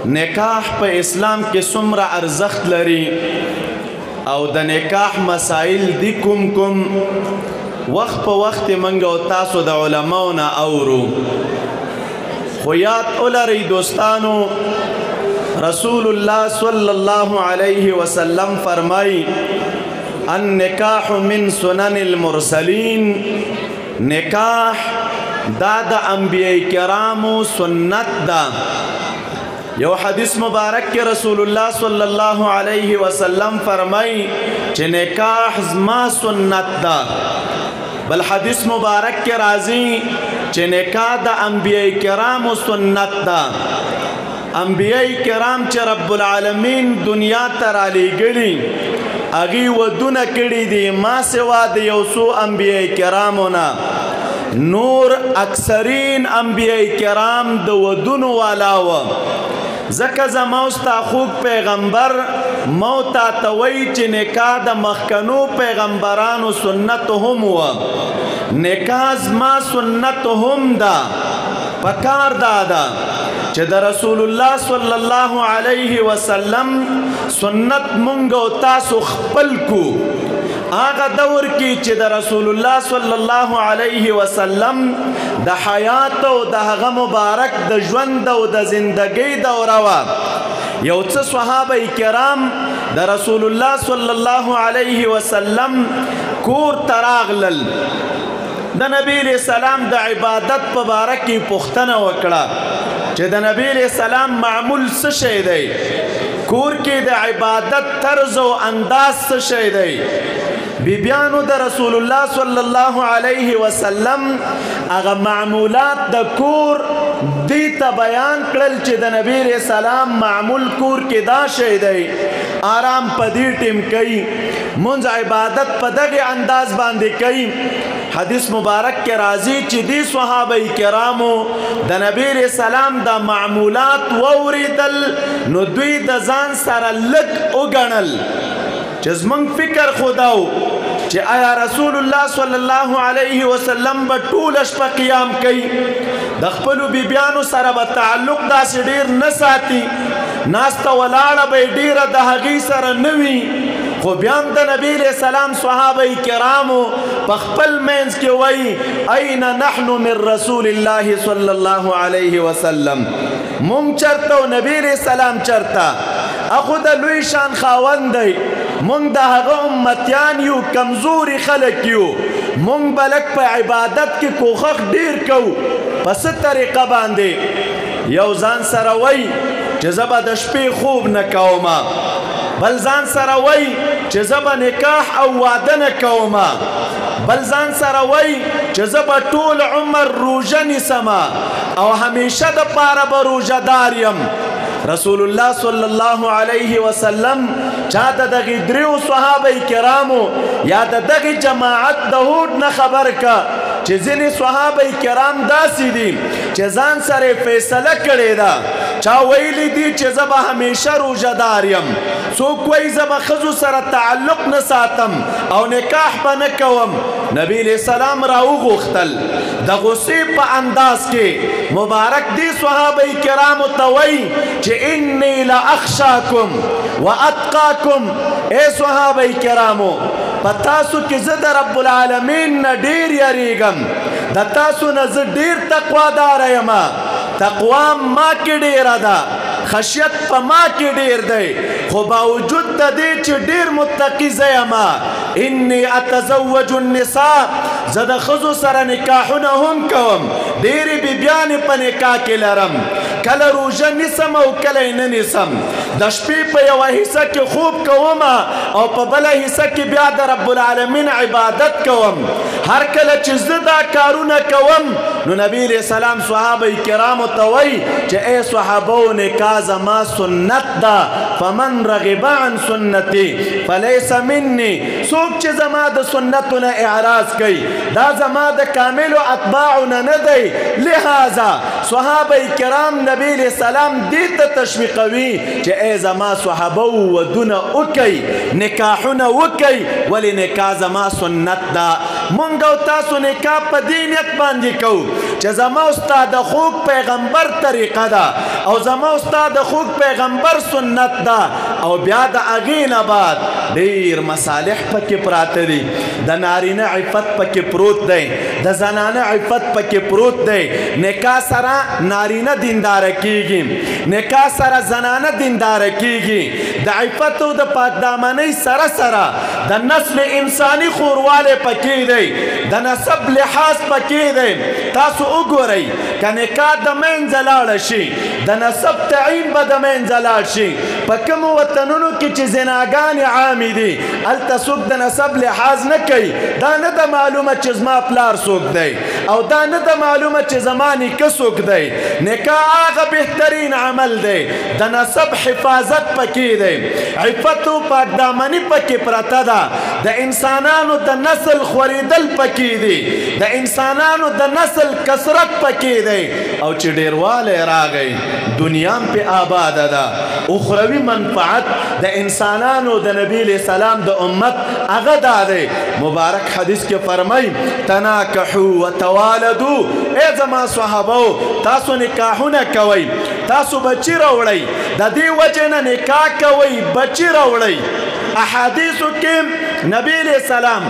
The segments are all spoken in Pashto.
نکاح په اسلام کې څومره ارزښت لري او د نکاح مسائل دي کوم وخت په وخت منګ او تاسو د علماو نه اورو خو یاد ولرئ دوستانو رسول الله صلی الله علیه وسلم فرمای النکاح من سنن المرسلین نکاح دا د انبیاء کرامو سنت دا یو حدیث مبارک کې رسول الله صلی الله علیه وسلم فرمای چې نکاح زما سنت دا بل حدیث مبارک کې راځي چې نکاح د انبیاء کرامو سنت دا انبیاء کرام چې رب العالمین دنیا ته رالیږلي هغوی ودونه کړي دي ما سوا د یو څو انبیاء کرامو نه نور اکثرین انبیاء کرام د ودونو والا وه ځکه زما او ستا خوږ پیغمبر مو تاته وایي چې نکاح د مخکنو پیغمبرانو سنت هم وه نکاح زما سنت هم ده پکار دا ده چې د رسول الله صلی الله علیه وسلم سنت مونږ او تاسو خپل کو هغه دور کې چې د رسول الله صلی الله علیه وسلم د حیات او د هغه مبارک د ژوند او د زندګۍ دوره وه یو څه صحابه کرام د رسول الله صلی الله علیه وسلم کور ته راغلل د نبی علیہ السلام د عبادت په باره کې پوښتنه وکړه چې د نبی علیہ السلام معمول څه شی دی کور کې د عبادت طرز او انداز څه شی دی بیبیانو د رسول الله صلی الله علیه وسلم هغه معمولات د کور دې ته بیان کړل چې د نبی علیہ السلام معمول کور کې دا شی دی آرام په دې ټیم کوي مونږ عبادت په دغه انداز باندې کوي حدیث مبارک کې راځي چې دې صحابه کرامو د نبی علیہ السلام د معمولات واوریدل نو دوی د ځان سره لږ وګڼل چې زمونږ فکر خداو چې آیا رسول الله صلی الله علیه وسلم به ټوله شپه قیام کوي د خپلو بیبیانو سره به تعلق داسې ډیر نه ساتي ناسته ولاړه به یې ډیره د هغې سره نه وي خو بیا هم د نبی علیہ السلام صحابه کرامو په خپل منځ کې وایي این نحن من رسول الله صلی الله علیه وسلم مونږ چرته او نبی علیہ السلام چرته اخو د لوی شان خاوند دی مونږ د هغه امتیان یو کمزوري خلک یو مونږ به لږ په عبادت کې کوښښ ډیر کوو په څه طریقه باندې یو ځان سره وایي چې زه به د شپې خوب نه کومه بل ځان سره وایي چې زه به نکاح او واده نه کومه بل ځان سره وایي چې زه به ټول عمر روژه نیسمه او همیشه دپاره به روژهدار یم رسول الله صلی الله علیه وسلم چا د دغې دریو صحابه کرامو یا د دغې جماعت د هوډ نه خبر که چې ځینې صحابه کرام داسې دي چې ځان سره فیصله کړې ده چا ویلی دي چې زه به همیشه روژهدار یم څوک وایي زه به ښځو سره تعلق نه ساتم او نکاح به نه کوم نبی علیہ السلام راوغوښتل د غصې په انداز کې مبارک دی صحابه کرامو ته وایي چې انی لاخشاکم واتقاکم ای صحابه کرامو په تاسو کې زه د رب العالمین نه ډیر یریږم د تاسو نه زه ډیر تقواداره یم تقوا ما کې ډیره ده خشیت په ما کې ډیر دی خو باوجود د دې چې ډیر متقي زه یم انی اتزوج النساء زه د ښځو سره نکاحونه هم کوم ډیرې بیبیانې په نکاح کې لرم کله روژه نیسم او کله یې نه نیسم د شپې په یوه حصه کې خوب کوم او په بله حصه کې بیا د رب العالمین عبادت کوم هر کله چې زه دا کارونه کوم نو نبی علیہ السلام صحابه کرامو ته وایي چې ای صحابو نکاح زما سنت ده فمن رغب عن سنتي فلیس مني څوک چې زما د سنتو نه اعراض کوي دا زما د کاملو اتباعو نه نه دی لہذا صحابه کرام نبی علیہ السلام دې ته تشویقوي چې ای زما صحابه ودونه وکئ نکاحونه وکئ ولې نکاح زما سنت ده مونږ او تاسو نکاح په دې نیت باندې کوو چې زما استاد د خوږ پیغمبر طریقه ده او زما استاد د خوږ پیغمبر سنت ده او بیا د هغې نه بعد ډېر مصالح پکې پراته دي د نارینه عفت پکې پروت دی د زنانه عفت پکې پروت دی نکاح سره نارینه دینداره کیږي نکاح سره زنانه دینداره کیږي د عفت او د پاکدامنۍ سره سره د نسل انساني خوروالی پکې دی د نسب لحاظ پکې دی تاسو وګورئ که نکاح د منځه لاړه شي د نسب تعین به د منځه لاړ شي په کومو وطنونو کې چې زناګانې عامې دي هلته څوک د نسب لحاظ نه کوي دا نه ده معلومه چې زما پلار څوک دی او دا نه ده معلومه چې زما نیکه څوک دی نکاح هغه بهترین عمل دی د نسب حفاظت پکې دی عفت و پاکدامني پکې پرته ده د انسانانو د نسل خورېدل پکې دي د انسانانو د نسل کثرت پکې دی او چې ډېروالی راغی دنیا هم پې آباده ده اخروي منفعت د انسانانو د نبی علیه السلام د امت هغه دا دی مبارک حدیث کې فرمای تناکحوا وتوالدوا ای زما صحابو تاسو نکاحونه کوئ تاسو بچی راوړئ د دې وجې نه نکاح کوئ بچی راوړئ احادیثو کې نبی علیه السلام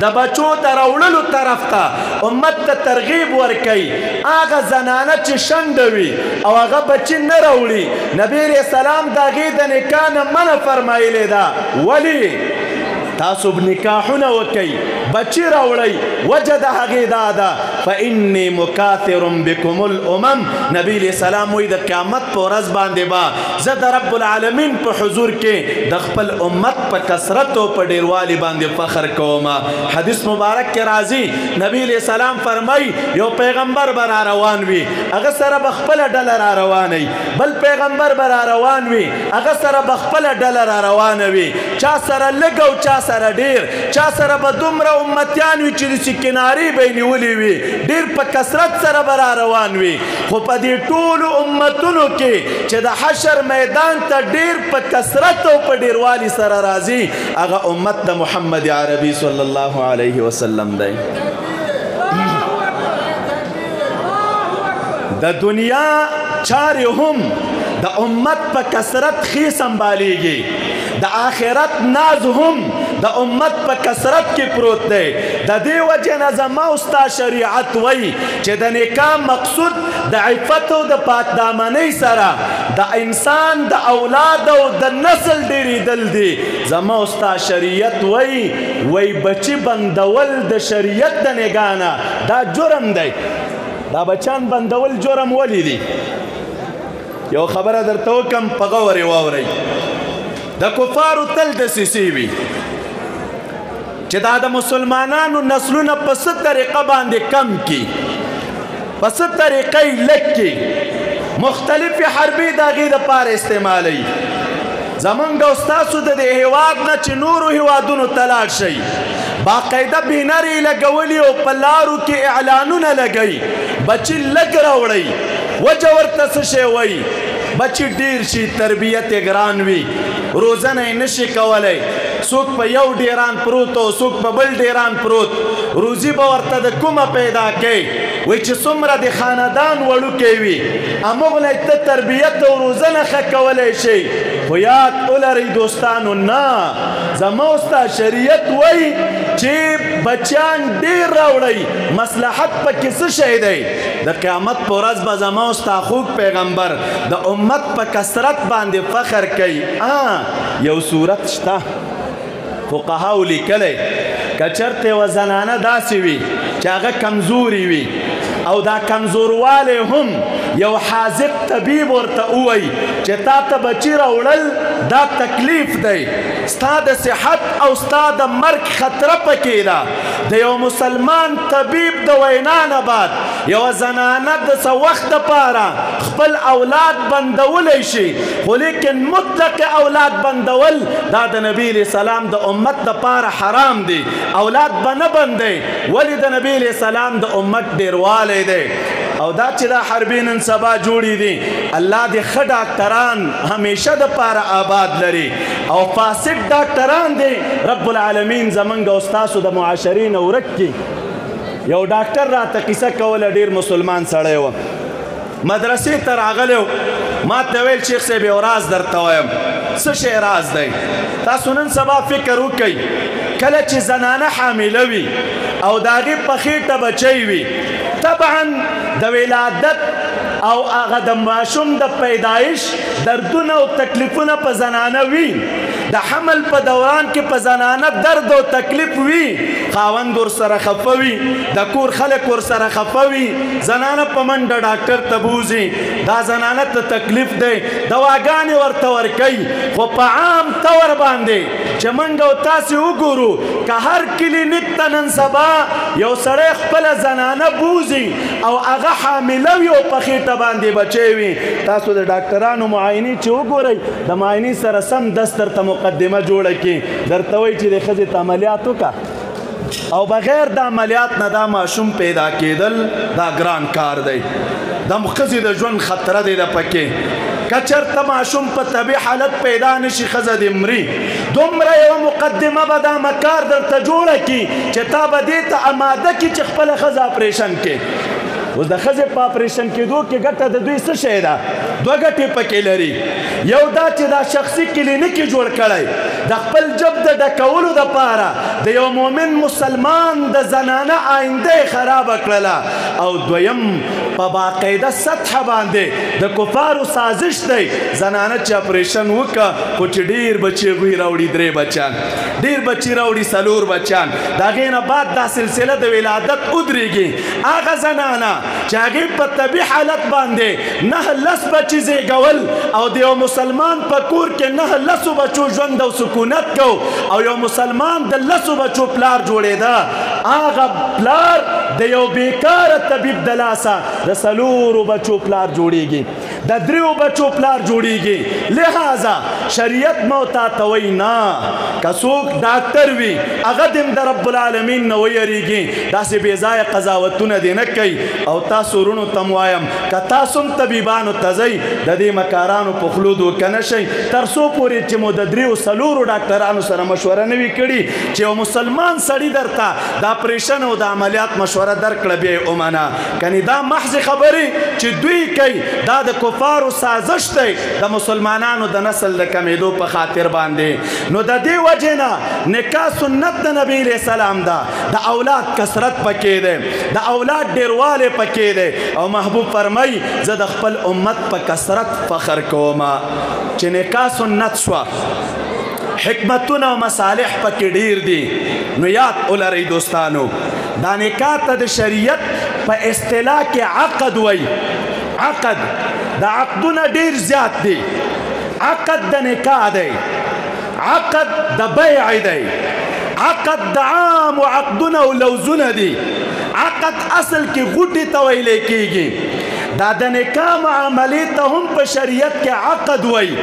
د بچو د راوړلو طرف ته امت ته ترغیب ورکوي هغه زنانه چې شنډه وي او هغه بچي نه راوړي نبی علیه السلام د هغې د نکاح نه منع فرمایلې ده ولې تاسو نکاحونه وکئ بچی راوړئ وجه د هغې دا ده فانی مکاثر بکم الامم نبی علیه السلام وایي د قیامت په ورځ باندې به زه د رب العالمین په حضور کې د خپل امت په کثرت او په ډېروالي باندې فخر کوم حدیث مبارک کې راځي نبی علیه السلام فرمایي یو پیغمبر به را روان وي هغه سره به خپله ډله را روانوي بل پیغمبر به را روان وي هغه سره به خپله ډله را روانه وي چا سره لږ او چا سره ډېر چا سره به دومره امتیان وي چې د سکناري به یې نیولې وي ډېر په کثرت سره به را روان وي خو په دې ټولو امتونو کې چې د حشر میدان ته ډېر په کثرت او په ډېروالي سره راځي هغه امت د محمد عربي صلی الله علیه وسلم دی د دنیا چارې هم د امت په کثرت ښې سنبالیږي د آخرت ناز هم د امت په کثرت کې پروت دی د دې وجې نه زما ستا شریعت وایي چې د نکاح مقصود د عفت او د پاکدامنۍ سره د انسان د اولاد او د نسل ډېرېدل دي زما ستا شریعت وایي بچي بندول د شریعت د نګاه نه دا جرم دی دا بچان بندول جرم ولې دي یو خبره درته وکم په غور یې واورئ د کفارو تل دسیسې وي چې دا د مسلمانانو نسلونه په څه طریقه باندې کم کړي په څه طریقه یې لږ کړي مختلفې حربې د هغې دپاره استعمالوي زمونږ او ستاسو د دې هېواد نه چې نورو هېوادونو ته لاړ شئ باقاعده بینرې یې لګولي او په لارو کې اعلانونه لګوي بچي لږ راوړئ وجه ورته څه شی وایي بچي ډېر شي تربیت یې ګران وي روزنه یې نشي کولی څوک په یو ډیران پروت او څوک په بل ډیران پروت روزي به ورته د کومه پیدا کوي وایي چې څومره د خاندان وړوکی وي همغله ته تربیت او روزنه ښه کولی شي خو یاد ولرئ دوستانو نه زما ستا شریعت وایي چې بچیان ډېر راوړئ مصلحت پکې څه شی دی د قیامت په ورځ به زما ستا خوږ پیغمبر د امت په کثرت باندې فخر کوي یو صورت شته فقهاو لیکلی که چرته یوه زنانه داسې وي چې هغه کمزوري وي او دا کمزوروالی هم یو حاذق طبیب ورته ووایي چې تا ته بچي راوړل دا تکلیف دی ستا د صحت او ستا د مرګ خطره پکې ده د یو مسلمان طبیب د وینا نه بعد یوه زنانه د څه وخت دپاره خپل اولاد بندولی شي خو لیکن مطلق اولاد بندول دا د نبی علیه السلام د امت دپاره حرام دی اولاد به نه بندئ ولې د نبی علیه السلام د امت ډېروالی دی او دا چې دا حربې نن سبا جوړې دي الله دې ښه ډاکټران همیشه دپاره آباد لري او فاسد ډاکټران دي رب العالمین زمونږ او ستاسو د معاشرې نه ورک کړي یو ډاکټر راته کیسه کوله، ډېر مسلمان سړی و، مدرسې ته راغلی و، ما ته ویل شیخ صاحب یو راز درته وایم. څه شی راز دی؟ تاسو نن سبا فکر وکئ، کله چې زنانه حامله وي او د هغې په خېټه بچی وي، طبعا د ولادت او هغه د ماشوم د پیدایش دردونه او تکلیفونه په زنانه وي، د حمل په دوران کې په زنانه درد او تکلیف وي، خاوند ورسره خفه وي، د کور خلک ورسره خفه وي، زنانه په منډه ډاکټر ته بوځي، دا زنانه ته تکلیف دی، دواګانې ورته ورکوي. خو په عام طور باندې چې موږ او تاسې وګورو، که هر کلینیک ته نن سبا یو سړی خپله زنانه بوځي او هغه حامله وي او په خېټه باندې بچی وي، تاسو د ډاکټرانو معاینې چې وګورئ، د معاینې سره سم دس درته مقدمه جوړه کړي، درته وایي چې د ښځې ته عملیات وکړه، او بغیر د عملیات نه دا ماشوم پیدا کېدل دا ګران کار دی، د ښځې د ژوند خطره دی د پکې. که چېرته ماشوم په طبیعي حالت پیدا نشي، ښځه دې مري، دومره یوه مقدمه به دا مکار درته جوړه کړي چې تا به دې ته اماده کړي چې خپله ښځه اپریشن کړي. اوس د ښځې په اپریشن کېدو کې ګټه د دوی څه شی ده؟ دوه ګټې پکې لري. یو دا چې دا شخصي کلینیک یې جوړ کړی د خپل جب د ډکولو دپاره، د یو مؤمن مسلمان د زنانه آینده یې خرابه کړله، او دویم په باقاعده سطحه باندې د کفارو سازش دی، زنانه چې اپریشن وکړه خو چې ډېر بچي هغوی راوړي 3 بچیان، ډېر بچي راوړي 4 بچیان، د هغې نه بعد دا سلسله د ولادت ودرېږي. هغه زنانه چې هغې په طبیعي حالت باندې 9-10 بچي زېږول او د یو مسلمان په کور کې 9-10 بچو ژوند او سکونت کو، او یو مسلمان د 10 بچو پلار جوړېده، هغه پلار د یو بیکاره طبیب د لاسه د 4 بچو پلار جوړېږي، د 3 بچو پلار جوړېږي. لہذا شریعت مو ته وایي نه، که څوک ډاکټر وي هغه دې د رب العالمین نه ویریږي، داسې بې ځایه قضاوتونه دې نه کوي. او تاسو ورونو ته م وایم، که تاسو هم طبیبانو ته ځئ، د دې مکارانو په خولو دوکه نه شئ، تر څو پورې چې مو د 3-4 ډاکټرانو سره مشوره نه وي کړې چې یو مسلمان سړي درته د اپریشن او د عملیات مشوره درکړه، بیا یې ومنه. کنې دا محض خبرې چې دوی کوي دا د کفارو سازش دی د مسلمانانو د نسل د کمیدو په خاطر باندې. نو د دې وجې نه نکاح سنت د نبی علیه السلام ده، د اولاد کثرت پکې دی، د اولاد ډېروالی پکې دی، او محبوب فرمایي زه د خپل امت په کثرت فخر کوم چې نکاح سنت شوه. حکمتونه او مصالح پکې ډېر دي، نو یاد ولرئ دوستانو، دا نکاح ته د شریعت په اصطلاح کې عقد وایي. عقد د عقدونه ډېر زیات دي، عقد د نکاح دی، عقد د بیع دی، عقد د عام عقدونه او لوزونه دي. عقد اصل کې غوټې ته ویلی کېږي، دا د نکاح معاملې ته هم په شریعت کې عقد وایي.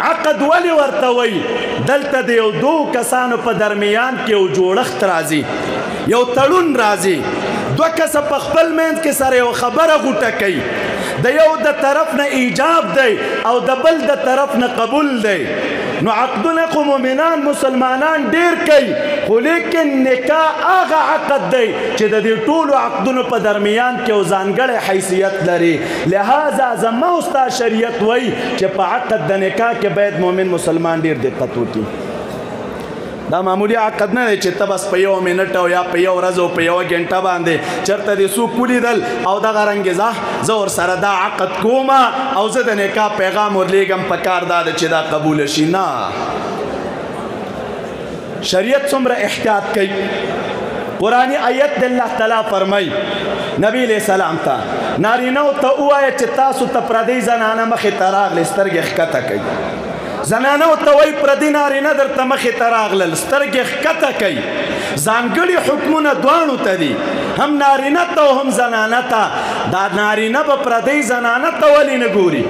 عقد ولې ورته وایي؟ دلته د یو 2 کسانو په درمیان کې یو جوړښت راځي، یو تړون راځي، 2 کسه په خپل منځ کې سره یو خبره غوټه کوي، د یو د طرف نه ایجاب دی او د بل د طرف نه قبول دی. نو عقدونه خو مؤمنان مسلمانان ډېر کوي، خو لیکن نکاح هغه عقد دی چې د دې ټولو عقدونو په درمیان کې یو ځانګړی حیثیت لري. لہذا زما او ستا شریعت وایي چې په عقد د نکاح کې باید مؤمن مسلمان ډېر دقت وکړي. دا معمولی عقد نه دی چې ته بس په 1 منټ او یا په 1 ورځ او په 1 غنټه باندې چېرته دې څوک ولیدل او دغه رنګې زه ورسره دا عقد کوم او زه د نکاح پیغام ورلیږم، په کار دا ده چې دا قبوله شي. نه، شریعت څومره احتیاط کوي. قرآني آیت د الله تعالی فرمایي نبی علیہ السلام ته، نارینهو ته ووایه چې تاسو ته پردۍ زنانه مخې ته راغلې سترګې ښکته کوي. زنانو ته وایي پردي نارینه درته مخې ته راغلل سترګې ښکته کوي. ځانګړي حکمونه دواړو ته دي، هم نارینه ته او هم زنانه ته. دا نارینه به پردۍ زنانه ته ولې نه ګوري؟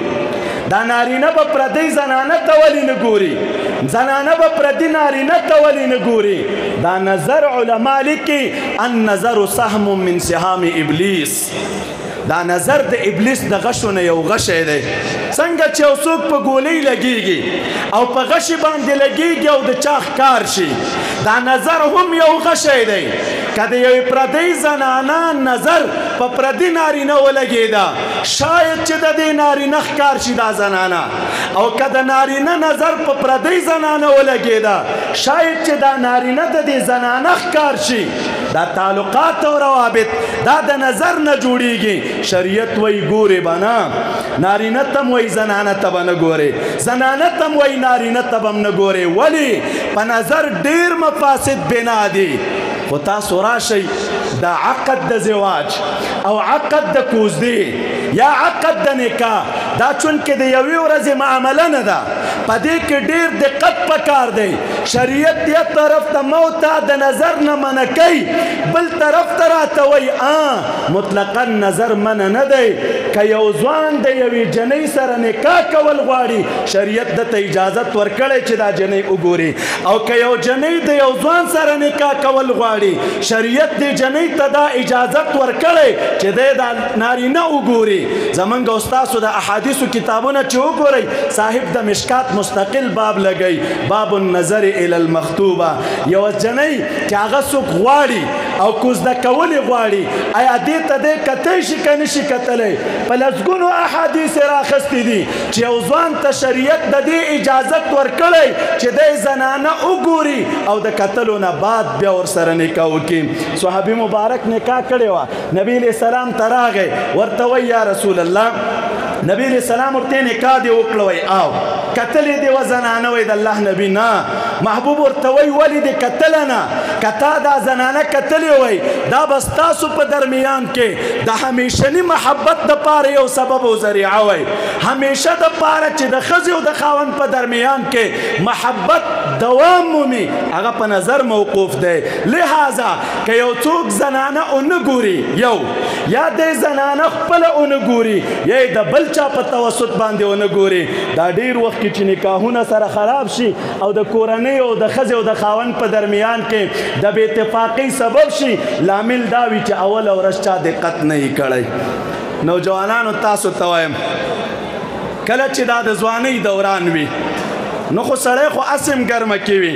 دا نارینه به پردۍ زنانه ته ولې نه ګوري؟ زنانه به پردي نارینه ته ولې نه ګوري؟ دا نظر علما لیکي النظر سهم من سهام ابلیس. دا نظر د ابلیس د غشو نه یو غشی دی څنګه چې یو څوک په ګولۍ لګیږي او په غشي باندې لګیږي او د چا ښکار شي دا نظر هم یو غشی دی که د یوې پردۍ زنانه نظر په پردي نارینه ولګېده شاید چې د دې نارینه ښکار شي دا زنانه او که د نارینه نظر په پردۍ زنانه ولګېده شاید چې دا نارینه د دې زنانه ښکار شي دا تعلقات او روابط دا د نظر نه جوړیږي شریعت وایي ګورې به نه نارینه ته م وایي زنانه ته به نه ګورې زنانه ته م وایي نارینه ته به م نه ګورې ولې په نظر ډېر مفاسد بنا دي خو تاسو راشئ دا عقد د زواج او عقد د کوزدې یا عقد د نکاح دا چونکې د یوې ورځې معامله نه ده په دې کې ډېر دقت پکار دی شریعت یو طرف ته موته د نظر نه منع کوي بل طرف ته راته وایي مطلقا نظر منع نه دی که یو ځوان د یوې جنۍ سره نکاح کول غواړي شریعت دته اجازت ورکړی چې دا جنۍ وګوري او که یو جنۍ د یو ځوان سره نکاح کول غواړي شریعت دې جنۍ ته دا اجازت ورکړی چې دی دا نارینه وګوري زمونږ او ستاسو د احادیثو کتابونه چې وګورئ صاحب د مشکات مستقل باب لګی باب النظر الی المخطوبه یوه جنۍ چې هغه څوک غواړي او کوزده کولې غواړي آیا دې ته دی کتی شي که نشي کتلی په لسګونو احادیث یې راخیستې دي چې یو ځوان ته شریعت د دې اجازت ورکړی چې دی زنانه وګوري او د کتلو نه بعد بیا ورسره نکاح وکړي صحابي مبارک نکاح کړې وه نبي علیه السلام ته راغی ورته وایي یا رسول الله نبی علیہ السلام ورته نکاح دی وکړه وای او کتلې دی و زنانه وای د الله نبی نه محبوب ورته وای ولې دی کتله نه کتا دا زنانه کتلې وای دا بس تاسو په درمیان کې د همیشني محبت دپاره یو سبب او ذریعه وای همیشه دپاره چې د ښځې او د خاوند په درمیان کې محبت دوام مومي هغه په نظر موقوف دی لہذا که یو څوک زنانه ونه ګوري یو یا دی زنانه خپله ونه ګوري یا د بل چا په توسط باندې ونه ګوري دا ډېر وخت کې چې نکاحونه سره خراب شي او د کورنۍ او د ښځې او د خاوند په درمیان کې د بې اتفاقۍ سبب شي لامل دا وي چې اوله ورځ چا دقت نه یې کړی نوجوانانو تاسو ته وایم کله چې دا د ځوانۍ دوران وي نو خو سړی خو اسم ګرمه کې وي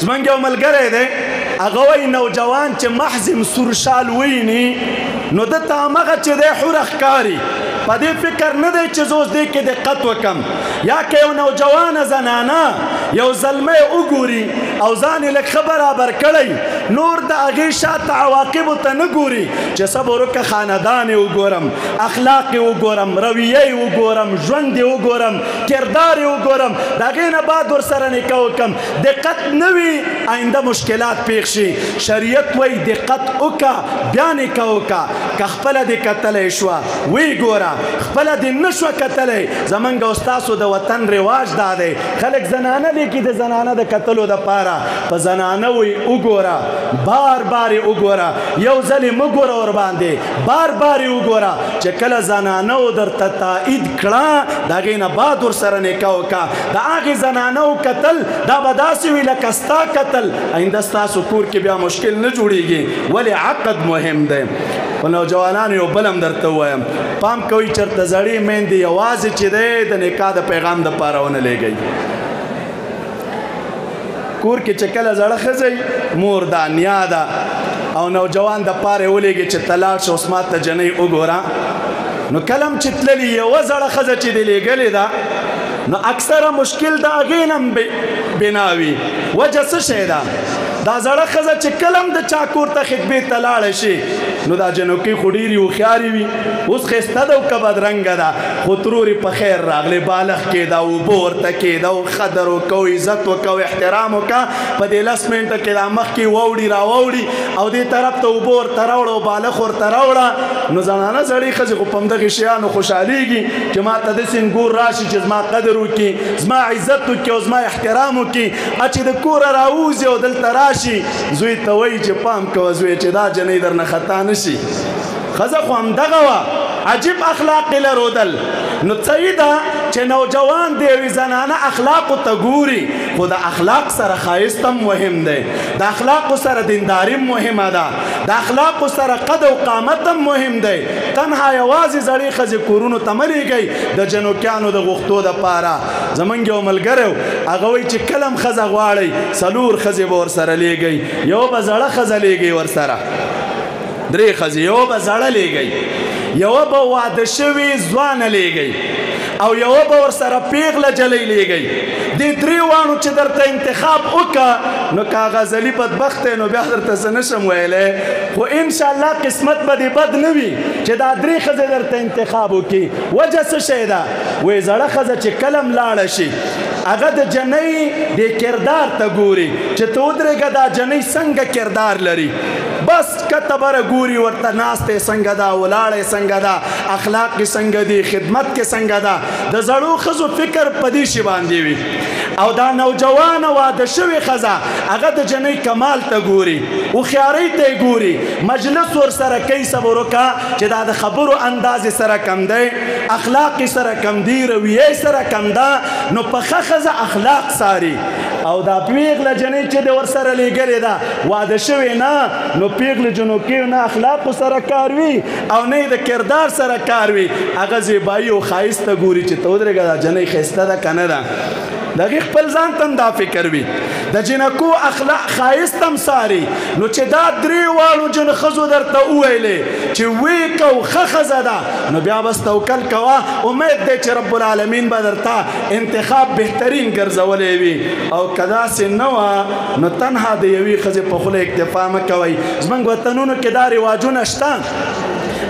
زمونږ یو ملګری دی هغه وایي نوجوان چې محض سور شال ویني نو ده ته همغه چې دی حوره ښکاري په دې فکر نه دی چې زه اوس دې کې دقت وکم یا که یو نوجوانه زنانه یو زلمی وګوري او ځان یې لږ ښه برابر کړی نور د هغې شاته عواقبو ته نه ګوري چې صبر وکړه خاندان یې وګورم اخلاق یې وګورم رویه یې وګورم ژوند یې وګورم کردار یې وګورم د هغې نه بعد ورسره نکاح وکړم دقت نه وي آینده مشکلات پیښ شي شریعت وایي دقت وکړه بیا نکاح وکړه که خپله دې کتلی شوه ویې ګوره خپله دې نه شوه کتلی زمونږ او ستاسو د وطن رواج دا دی خلک زنانه لیکي د زنانه د کتلو دپاره په زنانه وی وګوره بار بار یې وګوره یو ځل یې مه ګوره ورباندې بار بار یې وګوره چې کله زنانو درته تایید کړه د هغې نه بعد ورسره نکاح وکړه د هغې زنانو کتل دا به داسې وي لکه ستا کتل آینده ستاسو کور کې بیا مشکل نه جوړیږي ولې عقد مهم دی په نوجوانانو یو بل هم درته ووایم پام کوئ چېرته زړې میندې یوازې چې دی د نکاح د پیغام دپاره ونه لیږئ کور کې چې کله زړه ښځئ مور ده نیا ده او نوجوان دپاره یې ولیږي چې ته لاړ شه اوس ما ته جنۍ وګوره نو کله هم چې تللي یوه زړه ښځه چې دې لیږلې ده نو اکثره مشکل د هغې نه هم بنا وي وجه څه شی ده دا زړه ښځه چې کله هم د چا کور ته خطبې ته لاړه شي نو دا جنوکۍ خو ډېرې هوښیارې وي اوس ښایسته ده او که بدرنګه ده خو ترورې په خیر راغلی بالغ کېده اوبه ورته کېده او قدر وکړه عزت وکړه او احترام وکړه په دې 10 منټه کې دا مخکې واوړي راواوړي او دې طرف ته اوبه ورته راوړه او بالغ ورته راوړه نو زنانه زړې ښځې خو په همدغې شیانو خوشحالېږي چې ما ته داسې نګور راشي چې زما قدر وکړي زما عزت وکړي او زما احترام وکړي چې د کوره راوځي او دلته راشي زوی ته وایي چې پام کوه زوی چې دا جنۍ درنه خطا نشي ښځه خو همدغه وه عجیب اخلاق یې لرودل نو صحیح ده چې نوجوان د یوې زنانه اخلاقو ته ګوري خو د اخلاق سره ښایست هم مهم دی د اخلاقو سره دینداري مهمه ده د اخلاقو سره قد او قامت هم مهم دی تنها یوازې زړې ښځې کورونو ته مه لېږئ د جنوکیانو د غوښتو دپاره زمونږ یو ملګری و هغه وایي چې کله هم ښځه غواړئ 4 ښځې به ورسره لېږئ یو به زړه ښځه لېږئ ورسره 3 ښځې یو به زړه لېږئ یوه به واده شوې ځوانه لېږئ او یوه به ورسره پیغله جلۍ لېږئ دې 3 واڼو چې درته انتخاب وکړه نو که هغه غزلي بدبخت دی نو بیا درته څه نشم ویلی خو انشاءالله قسمت به دې بد نه وي چې دا 3 ښځې درته انتخاب وکړي وجه څه شی ده وایي زړه ښځه چې کله هم لاړه شي هغه د جنۍ د کردار ته ګوري چې ته ودرېږه دا جنۍ څنګه کردار لري بس کته بره ګوري ورته ناستې څنګه ده ولاړې څنګه ده اخلاق کې څنګه دي خدمت کې څنګه ده د زړو ښځو فکر په دې شي باندې وي او دا نوجوانه واده شوې ښځه هغه د جنۍ کمال ته ګوري هوښیارۍ ته یې ګوري مجلس ورسره کوي صبر وکړه چې دا د خبرو انداز سره کم دی اخلاق سره کم دی رویې سره کم ده نو پخه ښځه اخلاق ساري او دا پیغله جنۍ چې د ورسره لېږلې ده واده شوې نه نو پیغله جنوکیو نه اخلاقو سره کار وي او نه د کردار سره کار وي هغه زیبایي او ښایست ته ګوري چې ته ودرېږه دا جنۍ ښایسته ده که نه ده د هغې خپل ځان ته هم دا فکر وي د جنکو اخلاق ښایست هم څاري نو چې دا 3 واړو ښځو درته وویلې چې ویې کو ښه ښځه ده نو بیا بس توکل کوه امید دی چې رب العالمین به درته انتخاب بهترین ګرځولی وي او که داسې نه وه نو تنها د یوې ښځې په خوله اکتفا مه کوئ زموږ وطنونو کې دا رواجونه شته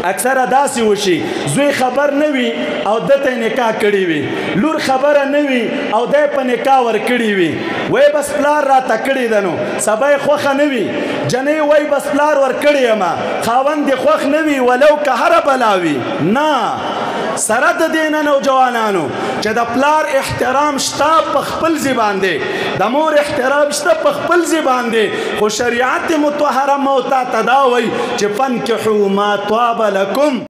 اکثره داسې وشي زوی خبر نه وي او ده ته نکاح کړې وي لور خبره نه وي او دی په نکاح ورکړې وي وایي بس پلار راته کړې ده نو سبا یې خوښه نه وي جنۍ وایي بس پلار ورکړې یم خاوند یې خوښ نه وي ولو که هره بلا وي نه سره د دې نه نوجوانانو چې د پلار احترام شته په خپل ځای باندې د مور احترام شته په خپل ځای باندې خو شریعت مطهره مو ته دا وایي چې فنکحوا ما طاب لکم